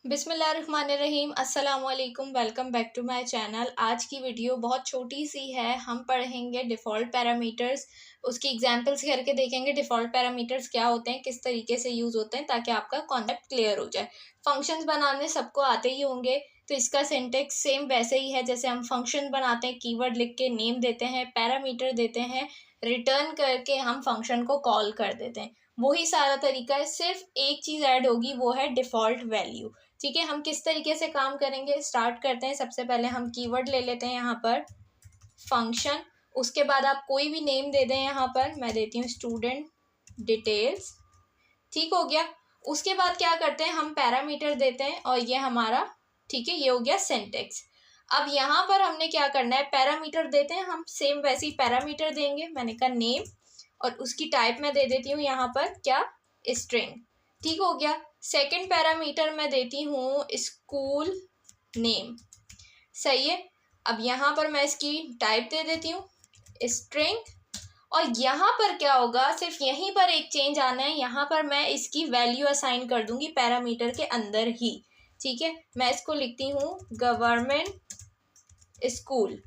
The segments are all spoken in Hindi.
बिस्मिल्लाहिर्रहमानिर्रहीम अस्सलाम वालेकुम। Welcome back to my channel. आज की वीडियो बहुत छोटी सी है। हम पढ़ेंगे डिफ़ॉल्ट पैरामीटर्स, उसकी एग्जांपल्स करके देखेंगे डिफ़ॉल्ट पैरामीटर्स क्या होते हैं, किस तरीके से यूज़ होते हैं, ताकि आपका कॉन्सेप्ट क्लियर हो जाए। फंक्शंस बनाने सबको आते ही होंगे, तो इसका सिंटेक्स सेम वैसे ही है जैसे हम फंक्शन बनाते हैं। कीवर्ड लिख के नेम देते हैं, पैरामीटर देते हैं, रिटर्न करके हम फंक्शन को कॉल कर देते हैं। वही सारा तरीका है, सिर्फ एक चीज़ ऐड होगी, वो है डिफ़ॉल्ट वैल्यू। ठीक है, हम किस तरीके से काम करेंगे स्टार्ट करते हैं। सबसे पहले हम कीवर्ड ले लेते हैं यहाँ पर फंक्शन। उसके बाद आप कोई भी नेम दे दें, यहाँ पर मैं देती हूँ स्टूडेंट डिटेल्स। ठीक हो गया। उसके बाद क्या करते हैं, हम पैरामीटर देते हैं और ये हमारा, ठीक है, ये हो गया सिंटेक्स। अब यहाँ पर हमने क्या करना है, पैरामीटर देते हैं हम, सेम वैसे ही पैरामीटर देंगे। मैंने कहा नेम, और उसकी टाइप मैं दे देती हूँ यहाँ पर क्या, स्ट्रिंग। ठीक हो गया। सेकंड पैरामीटर मैं देती हूँ स्कूल नेम। सही है। अब यहाँ पर मैं इसकी टाइप दे देती हूँ स्ट्रिंग, और यहाँ पर क्या होगा, सिर्फ यहीं पर एक चेंज आना है। यहाँ पर मैं इसकी वैल्यू असाइन कर दूंगी पैरामीटर के अंदर ही। ठीक है, मैं इसको लिखती हूँ गवर्नमेंट स्कूल।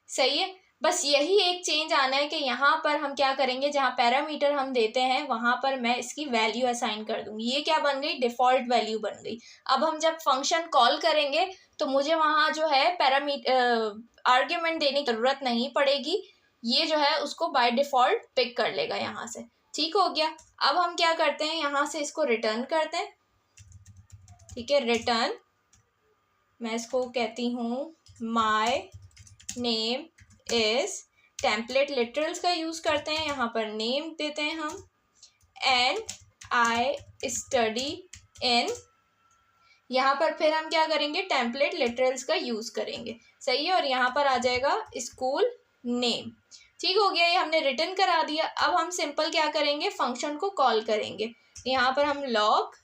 सही है। बस यही एक चेंज आना है कि यहाँ पर हम क्या करेंगे, जहाँ पैरामीटर हम देते हैं वहाँ पर मैं इसकी वैल्यू असाइन कर दूंगी। ये क्या बन गई, डिफ़ॉल्ट वैल्यू बन गई। अब हम जब फंक्शन कॉल करेंगे तो मुझे वहाँ जो है आर्ग्यूमेंट देने की ज़रूरत नहीं पड़ेगी। ये जो है उसको बाय डिफ़ॉल्ट पिक कर लेगा यहाँ से। ठीक हो गया। अब हम क्या करते हैं, यहाँ से इसको रिटर्न करते हैं। ठीक है, रिटर्न, मैं इसको कहती हूँ my name is, template literals का यूज़ करते हैं। यहाँ पर नेम देते हैं हम, एंड आई स्टडी इन। यहाँ पर फिर हम क्या करेंगे, टेम्पलेट लिटरल्स का यूज़ करेंगे। सही है। और यहाँ पर आ जाएगा स्कूल नेम। ठीक हो गया, ये हमने रिटर्न करा दिया। अब हम सिंपल क्या करेंगे, फंक्शन को कॉल करेंगे। यहाँ पर हम लॉग,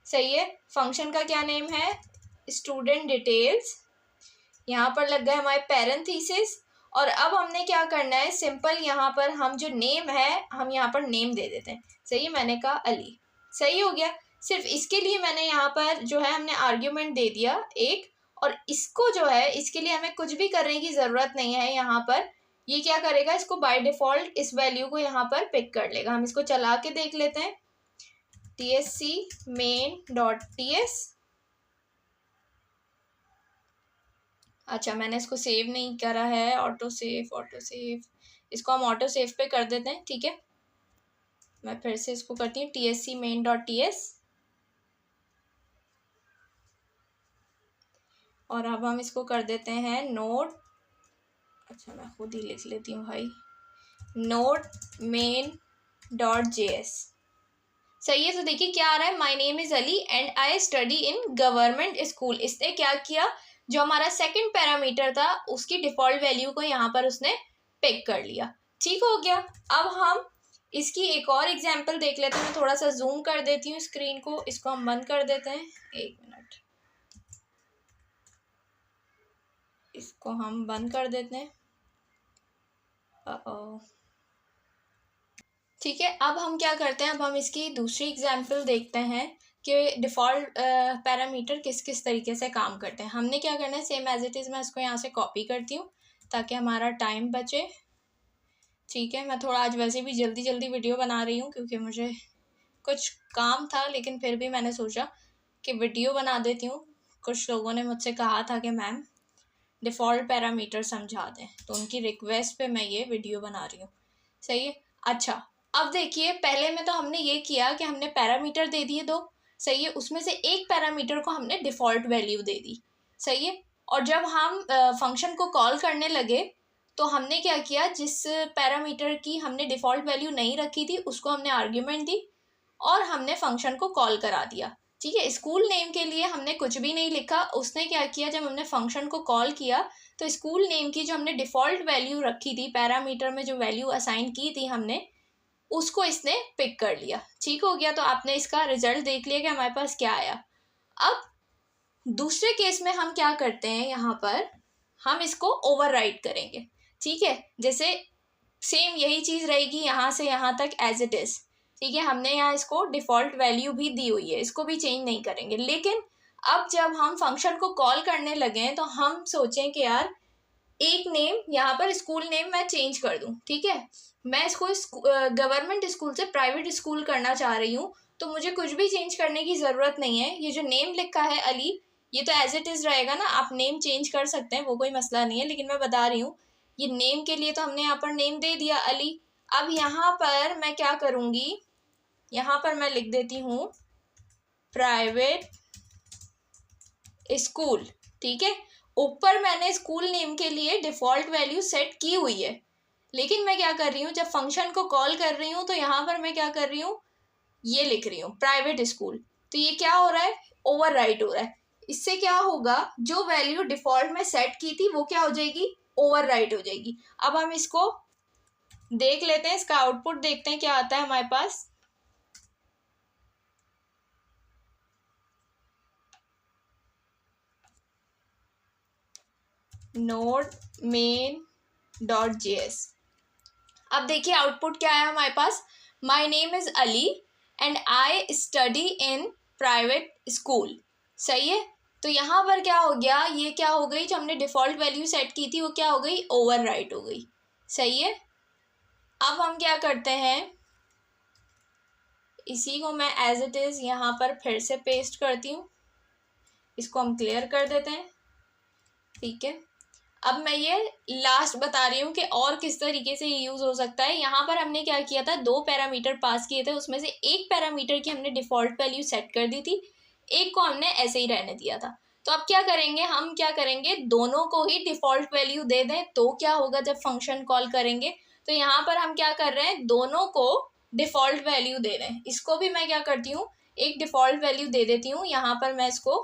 सही है, फंक्शन का क्या नेम है, स्टूडेंट डिटेल्स। यहाँ पर लग गए हमारे पैरेंथेसिस। और अब हमने क्या करना है, सिंपल यहाँ पर हम जो नेम है, हम यहाँ पर नेम दे देते हैं। सही है, मैंने कहा अली। सही हो गया। सिर्फ इसके लिए मैंने यहाँ पर जो है हमने आर्ग्यूमेंट दे दिया एक, और इसको जो है इसके लिए हमें कुछ भी करने की ज़रूरत नहीं है। यहाँ पर ये क्या करेगा, इसको बाय डिफ़ॉल्ट इस वैल्यू को यहाँ पर पिक कर लेगा। हम इसको चला के देख लेते हैं, tsc main.ts। अच्छा, मैंने इसको सेव नहीं करा है, ऑटो सेव, इसको हम ऑटो सेव पे कर देते हैं। ठीक है, मैं फिर से इसको करती हूँ tsc main.ts, और अब हम इसको कर देते हैं नोट। अच्छा, मैं खुद ही लिख लेती हूँ भाई, नोट main.js। सही है। तो देखिए क्या आ रहा है, my name is Ali and I study in government school. इसने क्या किया, जो हमारा सेकंड पैरामीटर था उसकी डिफ़ॉल्ट वैल्यू को यहाँ पर उसने पिक कर लिया। ठीक हो गया। अब हम इसकी एक और एग्जांपल देख लेते हैं। मैं थोड़ा सा जूम कर देती हूँ स्क्रीन को, इसको हम बंद कर देते हैं। एक मिनट, इसको हम बंद कर देते हैं। ठीक है, अब हम क्या करते हैं, अब हम इसकी दूसरी एग्जांपल देखते हैं कि डिफ़ॉल्ट पैरामीटर किस किस तरीके से काम करते हैं। हमने क्या करना है, सेम एज इट इज़ मैं इसको यहाँ से कॉपी करती हूँ ताकि हमारा टाइम बचे। ठीक है, मैं थोड़ा आज वैसे भी जल्दी जल्दी वीडियो बना रही हूँ क्योंकि मुझे कुछ काम था, लेकिन फिर भी मैंने सोचा कि वीडियो बना देती हूँ। कुछ लोगों ने मुझसे कहा था कि मैम डिफ़ॉल्ट पैरामीटर समझा दें, तो उनकी रिक्वेस्ट पे मैं ये वीडियो बना रही हूँ। सही है। अच्छा, अब देखिए, पहले में तो हमने ये किया कि हमने पैरामीटर दे दिए दो। सही है, उसमें से एक पैरामीटर को हमने डिफ़ॉल्ट वैल्यू दे दी। सही है। और जब हम फंक्शन को कॉल करने लगे तो हमने क्या किया, जिस पैरामीटर की हमने डिफ़ॉल्ट वैल्यू नहीं रखी थी उसको हमने आर्ग्यूमेंट दी और हमने फंक्शन को कॉल करा दिया। ठीक है, स्कूल नेम के लिए हमने कुछ भी नहीं लिखा। उसने क्या किया, जब हमने फंक्शन को कॉल किया तो स्कूल नेम की जो हमने डिफ़ॉल्ट वैल्यू रखी थी, पैरामीटर में जो वैल्यू असाइन की थी हमने, उसको इसने पिक कर लिया। ठीक हो गया। तो आपने इसका रिजल्ट देख लिया कि हमारे पास क्या आया। अब दूसरे केस में हम क्या करते हैं, यहाँ पर हम इसको ओवरराइट करेंगे। ठीक है, जैसे सेम यही चीज़ रहेगी यहाँ से यहाँ तक एज इट इज़। ठीक है, हमने यहाँ इसको डिफ़ॉल्ट वैल्यू भी दी हुई है, इसको भी चेंज नहीं करेंगे। लेकिन अब जब हम फंक्शन को कॉल करने लगे हैं तो हम सोचें कि यार एक नेम यहाँ पर स्कूल नेम मैं चेंज कर दूँ, ठीक है, मैं इसको गवर्नमेंट स्कूल से प्राइवेट स्कूल करना चाह रही हूँ, तो मुझे कुछ भी चेंज करने की ज़रूरत नहीं है। ये जो नेम लिखा है अली, ये तो एज इट इज़ रहेगा ना, आप नेम चेंज कर सकते हैं, वो कोई मसला नहीं है, लेकिन मैं बता रही हूँ ये नेम के लिए तो हमने यहाँ पर नेम दे दिया अली। अब यहाँ पर मैं क्या करूँगी, यहाँ पर मैं लिख देती हूँ प्राइवेट स्कूल, ठीक है। ऊपर मैंने स्कूल नेम के लिए डिफ़ॉल्ट वैल्यू सेट की हुई है, लेकिन मैं क्या कर रही हूँ, जब फंक्शन को कॉल कर रही हूँ तो यहाँ पर मैं क्या कर रही हूँ, ये लिख रही हूँ प्राइवेट स्कूल। तो ये क्या हो रहा है, ओवरराइट हो रहा है। इससे क्या होगा, जो वैल्यू डिफ़ॉल्ट में सेट की थी वो क्या हो जाएगी, ओवरराइट हो जाएगी। अब हम इसको देख लेते हैं, इसका आउटपुट देखते हैं क्या आता है हमारे पास। Node main dot JS। अब देखिए आउटपुट क्या है हमारे पास, my name is Ali and I study in private school. सही है, तो यहाँ पर क्या हो गया, ये क्या हो गई, जो हमने डिफ़ॉल्ट वैल्यू सेट की थी वो क्या हो गई, ओवरराइट हो गई। सही है, अब हम क्या करते हैं, इसी को मैं एज इट इज़ यहाँ पर फिर से पेस्ट करती हूँ, इसको हम क्लियर कर देते हैं। ठीक है, अब मैं ये लास्ट बता रही हूँ कि और किस तरीके से ये यूज़ हो सकता है। यहाँ पर हमने क्या किया था, 2 पैरामीटर पास किए थे, उसमें से एक पैरामीटर की हमने डिफ़ॉल्ट वैल्यू सेट कर दी थी, एक को हमने ऐसे ही रहने दिया था। तो अब क्या करेंगे, हम क्या करेंगे, दोनों को ही डिफ़ॉल्ट वैल्यू दे दें, तो क्या होगा जब फंक्शन कॉल करेंगे। तो यहाँ पर हम क्या कर रहे हैं, दोनों को डिफ़ॉल्ट वैल्यू दे रहे हैं। इसको भी मैं क्या करती हूँ, एक डिफ़ॉल्ट वैल्यू दे देती हूँ, यहाँ पर मैं इसको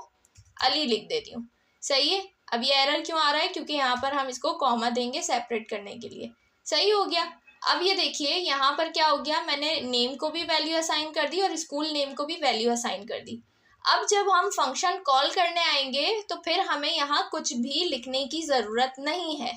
अली लिख देती हूँ। सही है, अब ये एरर क्यों आ रहा है, क्योंकि यहाँ पर हम इसको कॉमा देंगे सेपरेट करने के लिए। सही हो गया। अब ये देखिए यहाँ पर क्या हो गया, मैंने नेम को भी वैल्यू असाइन कर दी और स्कूल नेम को भी वैल्यू असाइन कर दी। अब जब हम फंक्शन कॉल करने आएंगे तो फिर हमें यहाँ कुछ भी लिखने की ज़रूरत नहीं है।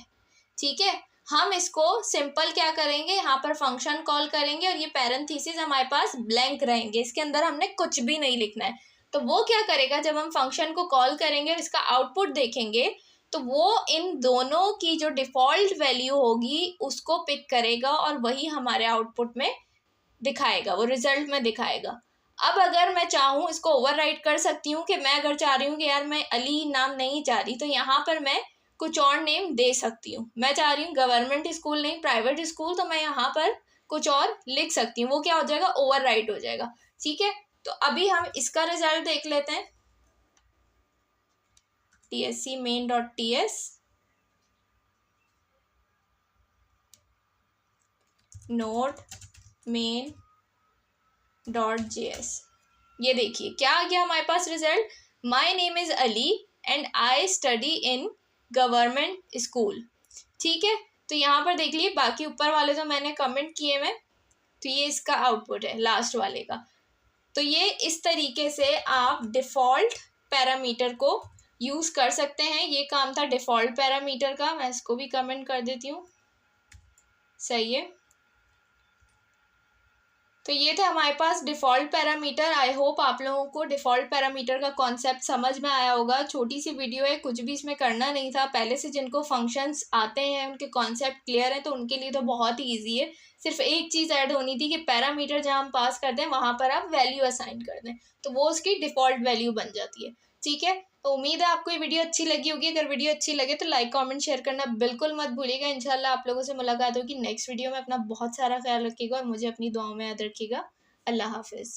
ठीक है, हम इसको सिंपल क्या करेंगे, यहाँ पर फंक्शन कॉल करेंगे और ये पैरेंथेसिस हमारे पास ब्लैंक रहेंगे, इसके अंदर हमने कुछ भी नहीं लिखना है। तो वो क्या करेगा, जब हम फंक्शन को कॉल करेंगे और इसका आउटपुट देखेंगे तो वो इन दोनों की जो डिफ़ॉल्ट वैल्यू होगी उसको पिक करेगा और वही हमारे आउटपुट में दिखाएगा, वो रिजल्ट में दिखाएगा। अब अगर मैं चाहूँ इसको ओवरराइट कर सकती हूँ कि मैं अगर चाह रही हूँ कि यार मैं अली नाम नहीं चाह रही, तो यहाँ पर मैं कुछ और नेम दे सकती हूँ। मैं चाह रही हूँ गवर्नमेंट स्कूल नहीं प्राइवेट स्कूल, तो मैं यहाँ पर कुछ और लिख सकती हूँ, वो क्या हो जाएगा, ओवरराइट हो जाएगा। ठीक है, तो अभी हम इसका रिजल्ट देख लेते हैं, TSC main.ts node main.js। ये देखिए क्या आ गया हमारे पास result, my name is Ali and I study in government school. ठीक है, तो यहाँ पर देख लिए बाकी ऊपर वाले जो मैंने कमेंट किए हैं, तो ये इसका आउटपुट है लास्ट वाले का। तो ये इस तरीके से आप डिफ़ॉल्ट पैरामीटर को यूज़ कर सकते हैं। ये काम था डिफ़ॉल्ट पैरामीटर का, मैं इसको भी कमेंट कर देती हूँ। सही है, तो ये थे हमारे पास डिफ़ॉल्ट पैरामीटर। आई होप आप लोगों को डिफ़ॉल्ट पैरामीटर का कॉन्सेप्ट समझ में आया होगा। छोटी सी वीडियो है, कुछ भी इसमें करना नहीं था। पहले से जिनको फंक्शंस आते हैं, उनके कॉन्सेप्ट क्लियर है, तो उनके लिए तो बहुत ही ईजी है। सिर्फ एक चीज़ ऐड होनी थी कि पैरामीटर जहाँ हम पास करते हैं वहाँ पर आप वैल्यू असाइन कर दें, तो वो उसकी डिफ़ॉल्ट वैल्यू बन जाती है। ठीक है, तो उम्मीद है आपको ये वीडियो अच्छी लगी होगी। अगर वीडियो अच्छी लगे तो लाइक कमेंट शेयर करना बिल्कुल मत भूलिएगा। इंशाल्लाह आप लोगों से मुलाकात होगी नेक्स्ट वीडियो में। अपना बहुत सारा ख्याल रखिएगा और मुझे अपनी दुआओं में याद रखिएगा। अल्लाह हाफिज़।